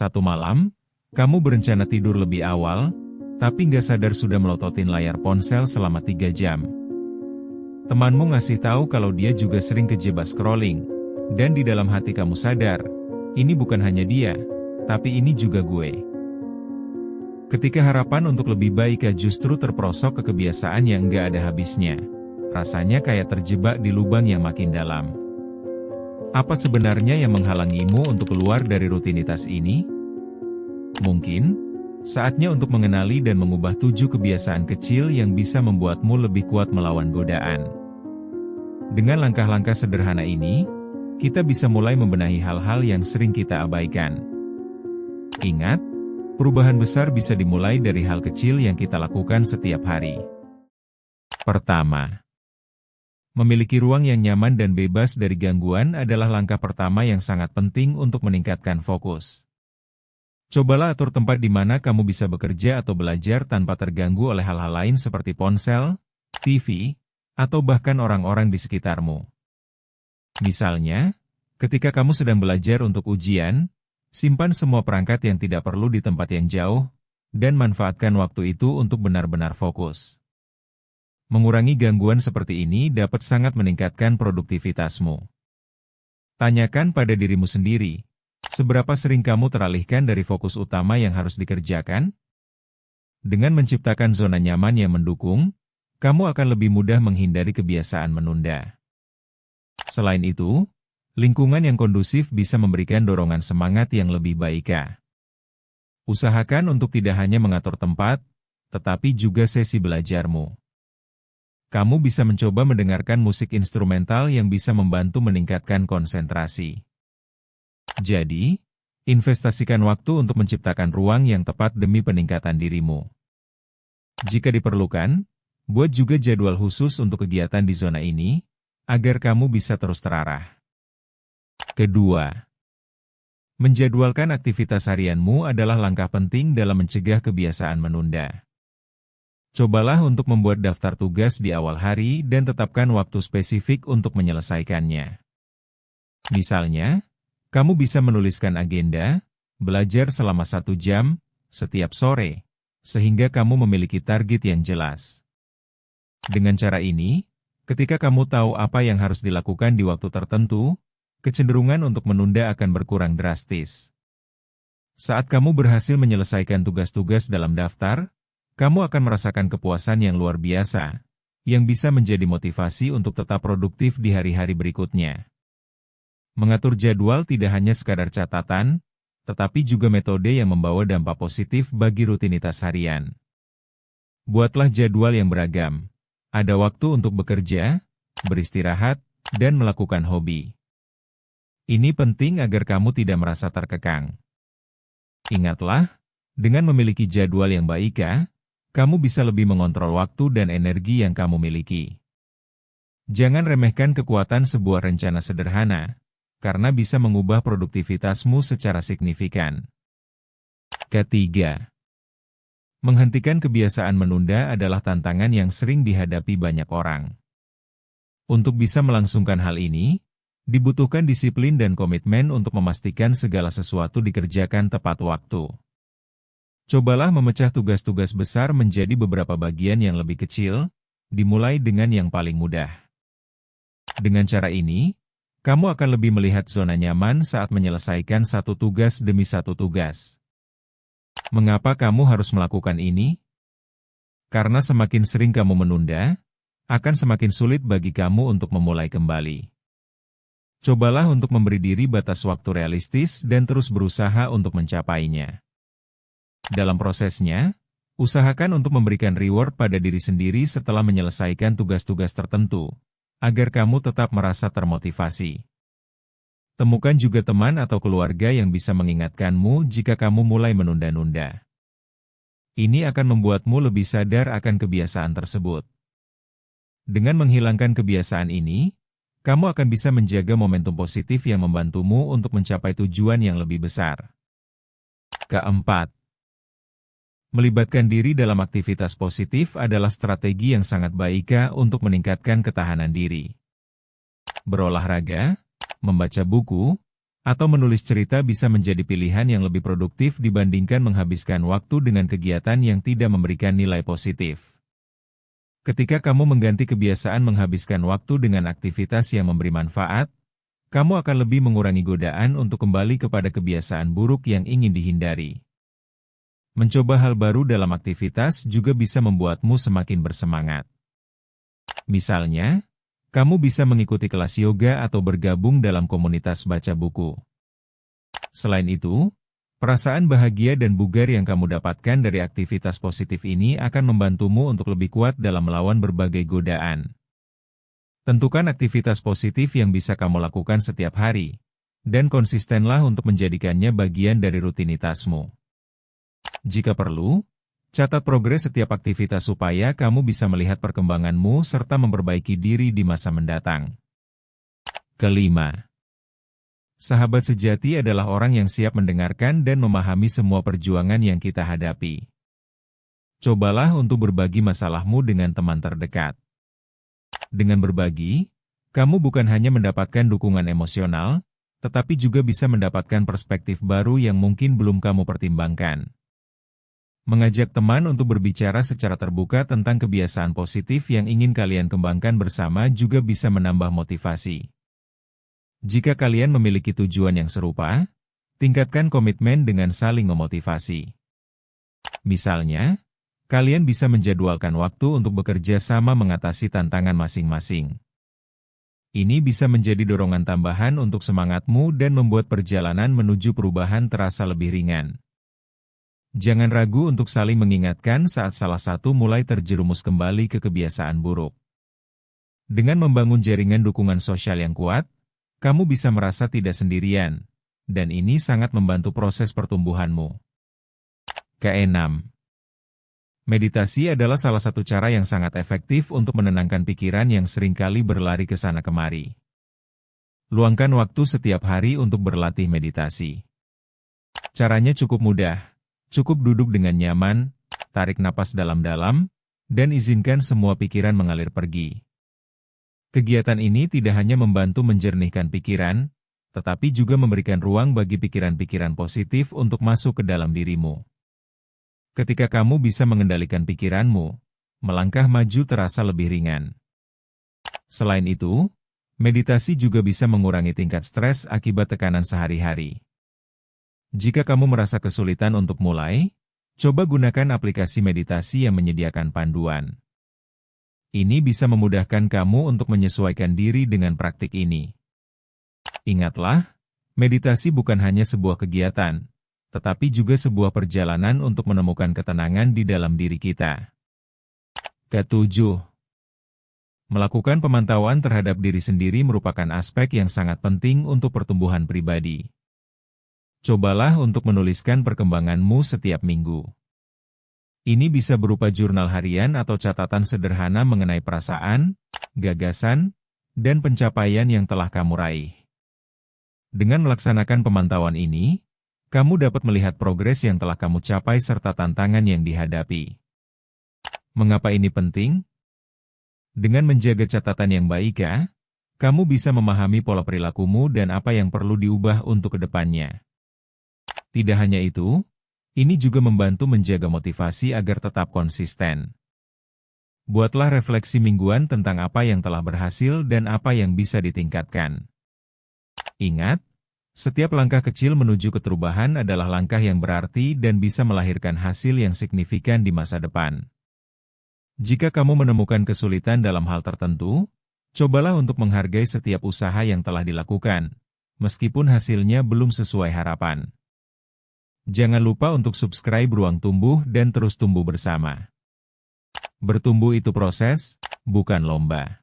Satu malam, kamu berencana tidur lebih awal, tapi nggak sadar sudah melototin layar ponsel selama 3 jam. Temanmu ngasih tahu kalau dia juga sering kejebak scrolling, dan di dalam hati kamu sadar, ini bukan hanya dia, tapi ini juga gue. Ketika harapan untuk lebih baik justru terperosok ke kebiasaan yang nggak ada habisnya, rasanya kayak terjebak di lubang yang makin dalam. Apa sebenarnya yang menghalangimu untuk keluar dari rutinitas ini? Mungkin, saatnya untuk mengenali dan mengubah 7 kebiasaan kecil yang bisa membuatmu lebih kuat melawan godaan. Dengan langkah-langkah sederhana ini, kita bisa mulai membenahi hal-hal yang sering kita abaikan. Ingat, perubahan besar bisa dimulai dari hal kecil yang kita lakukan setiap hari. Pertama, memiliki ruang yang nyaman dan bebas dari gangguan adalah langkah pertama yang sangat penting untuk meningkatkan fokus. Cobalah atur tempat di mana kamu bisa bekerja atau belajar tanpa terganggu oleh hal-hal lain seperti ponsel, TV, atau bahkan orang-orang di sekitarmu. Misalnya, ketika kamu sedang belajar untuk ujian, simpan semua perangkat yang tidak perlu di tempat yang jauh, dan manfaatkan waktu itu untuk benar-benar fokus. Mengurangi gangguan seperti ini dapat sangat meningkatkan produktivitasmu. Tanyakan pada dirimu sendiri, seberapa sering kamu teralihkan dari fokus utama yang harus dikerjakan? Dengan menciptakan zona nyaman yang mendukung, kamu akan lebih mudah menghindari kebiasaan menunda. Selain itu, lingkungan yang kondusif bisa memberikan dorongan semangat yang lebih baik. Usahakan untuk tidak hanya mengatur tempat, tetapi juga sesi belajarmu. Kamu bisa mencoba mendengarkan musik instrumental yang bisa membantu meningkatkan konsentrasi. Jadi, investasikan waktu untuk menciptakan ruang yang tepat demi peningkatan dirimu. Jika diperlukan, buat juga jadwal khusus untuk kegiatan di zona ini, agar kamu bisa terus terarah. Kedua, menjadwalkan aktivitas harianmu adalah langkah penting dalam mencegah kebiasaan menunda. Cobalah untuk membuat daftar tugas di awal hari dan tetapkan waktu spesifik untuk menyelesaikannya. Misalnya, kamu bisa menuliskan agenda, belajar selama 1 jam, setiap sore, sehingga kamu memiliki target yang jelas. Dengan cara ini, ketika kamu tahu apa yang harus dilakukan di waktu tertentu, kecenderungan untuk menunda akan berkurang drastis. Saat kamu berhasil menyelesaikan tugas-tugas dalam daftar, kamu akan merasakan kepuasan yang luar biasa, yang bisa menjadi motivasi untuk tetap produktif di hari-hari berikutnya. Mengatur jadwal tidak hanya sekadar catatan, tetapi juga metode yang membawa dampak positif bagi rutinitas harian. Buatlah jadwal yang beragam. Ada waktu untuk bekerja, beristirahat, dan melakukan hobi. Ini penting agar kamu tidak merasa terkekang. Ingatlah, dengan memiliki jadwal yang baik, kamu bisa lebih mengontrol waktu dan energi yang kamu miliki. Jangan remehkan kekuatan sebuah rencana sederhana, karena bisa mengubah produktivitasmu secara signifikan. Ketiga, menghentikan kebiasaan menunda adalah tantangan yang sering dihadapi banyak orang. Untuk bisa melangsungkan hal ini, dibutuhkan disiplin dan komitmen untuk memastikan segala sesuatu dikerjakan tepat waktu. Cobalah memecah tugas-tugas besar menjadi beberapa bagian yang lebih kecil, dimulai dengan yang paling mudah. Dengan cara ini, kamu akan lebih melihat zona nyaman saat menyelesaikan satu tugas demi satu tugas. Mengapa kamu harus melakukan ini? Karena semakin sering kamu menunda, akan semakin sulit bagi kamu untuk memulai kembali. Cobalah untuk memberi diri batas waktu realistis dan terus berusaha untuk mencapainya. Dalam prosesnya, usahakan untuk memberikan reward pada diri sendiri setelah menyelesaikan tugas-tugas tertentu, agar kamu tetap merasa termotivasi. Temukan juga teman atau keluarga yang bisa mengingatkanmu jika kamu mulai menunda-nunda. Ini akan membuatmu lebih sadar akan kebiasaan tersebut. Dengan menghilangkan kebiasaan ini, kamu akan bisa menjaga momentum positif yang membantumu untuk mencapai tujuan yang lebih besar. Keempat, melibatkan diri dalam aktivitas positif adalah strategi yang sangat baik untuk meningkatkan ketahanan diri. Berolahraga, membaca buku, Atau menulis cerita bisa menjadi pilihan yang lebih produktif dibandingkan menghabiskan waktu dengan kegiatan yang tidak memberikan nilai positif. Ketika kamu mengganti kebiasaan menghabiskan waktu dengan aktivitas yang memberi manfaat, kamu akan lebih mengurangi godaan untuk kembali kepada kebiasaan buruk yang ingin dihindari. Mencoba hal baru dalam aktivitas juga bisa membuatmu semakin bersemangat. Misalnya, kamu bisa mengikuti kelas yoga atau bergabung dalam komunitas baca buku. Selain itu, perasaan bahagia dan bugar yang kamu dapatkan dari aktivitas positif ini akan membantumu untuk lebih kuat dalam melawan berbagai godaan. Tentukan aktivitas positif yang bisa kamu lakukan setiap hari, dan konsistenlah untuk menjadikannya bagian dari rutinitasmu. Jika perlu, catat progres setiap aktivitas supaya kamu bisa melihat perkembanganmu serta memperbaiki diri di masa mendatang. Kelima, sahabat sejati adalah orang yang siap mendengarkan dan memahami semua perjuangan yang kita hadapi. Cobalah untuk berbagi masalahmu dengan teman terdekat. Dengan berbagi, kamu bukan hanya mendapatkan dukungan emosional, tetapi juga bisa mendapatkan perspektif baru yang mungkin belum kamu pertimbangkan. Mengajak teman untuk berbicara secara terbuka tentang kebiasaan positif yang ingin kalian kembangkan bersama juga bisa menambah motivasi. Jika kalian memiliki tujuan yang serupa, tingkatkan komitmen dengan saling memotivasi. Misalnya, kalian bisa menjadwalkan waktu untuk bekerja sama mengatasi tantangan masing-masing. Ini bisa menjadi dorongan tambahan untuk semangatmu dan membuat perjalanan menuju perubahan terasa lebih ringan. Jangan ragu untuk saling mengingatkan saat salah satu mulai terjerumus kembali ke kebiasaan buruk. Dengan membangun jaringan dukungan sosial yang kuat, kamu bisa merasa tidak sendirian, dan ini sangat membantu proses pertumbuhanmu. Keenam, meditasi adalah salah satu cara yang sangat efektif untuk menenangkan pikiran yang seringkali berlari ke sana kemari. Luangkan waktu setiap hari untuk berlatih meditasi. Caranya cukup mudah. Cukup duduk dengan nyaman, tarik napas dalam-dalam, dan izinkan semua pikiran mengalir pergi. Kegiatan ini tidak hanya membantu menjernihkan pikiran, tetapi juga memberikan ruang bagi pikiran-pikiran positif untuk masuk ke dalam dirimu. Ketika kamu bisa mengendalikan pikiranmu, melangkah maju terasa lebih ringan. Selain itu, meditasi juga bisa mengurangi tingkat stres akibat tekanan sehari-hari. Jika kamu merasa kesulitan untuk mulai, coba gunakan aplikasi meditasi yang menyediakan panduan. Ini bisa memudahkan kamu untuk menyesuaikan diri dengan praktik ini. Ingatlah, meditasi bukan hanya sebuah kegiatan, tetapi juga sebuah perjalanan untuk menemukan ketenangan di dalam diri kita. Ketujuh, melakukan pemantauan terhadap diri sendiri merupakan aspek yang sangat penting untuk pertumbuhan pribadi. Cobalah untuk menuliskan perkembanganmu setiap minggu. Ini bisa berupa jurnal harian atau catatan sederhana mengenai perasaan, gagasan, dan pencapaian yang telah kamu raih. Dengan melaksanakan pemantauan ini, kamu dapat melihat progres yang telah kamu capai serta tantangan yang dihadapi. Mengapa ini penting? Dengan menjaga catatan yang baik, kamu bisa memahami pola perilakumu dan apa yang perlu diubah untuk kedepannya. Tidak hanya itu, ini juga membantu menjaga motivasi agar tetap konsisten. Buatlah refleksi mingguan tentang apa yang telah berhasil dan apa yang bisa ditingkatkan. Ingat, setiap langkah kecil menuju keterubahan adalah langkah yang berarti dan bisa melahirkan hasil yang signifikan di masa depan. Jika kamu menemukan kesulitan dalam hal tertentu, cobalah untuk menghargai setiap usaha yang telah dilakukan, meskipun hasilnya belum sesuai harapan. Jangan lupa untuk subscribe Ruang Tumbuh dan terus tumbuh bersama. Bertumbuh itu proses, bukan lomba.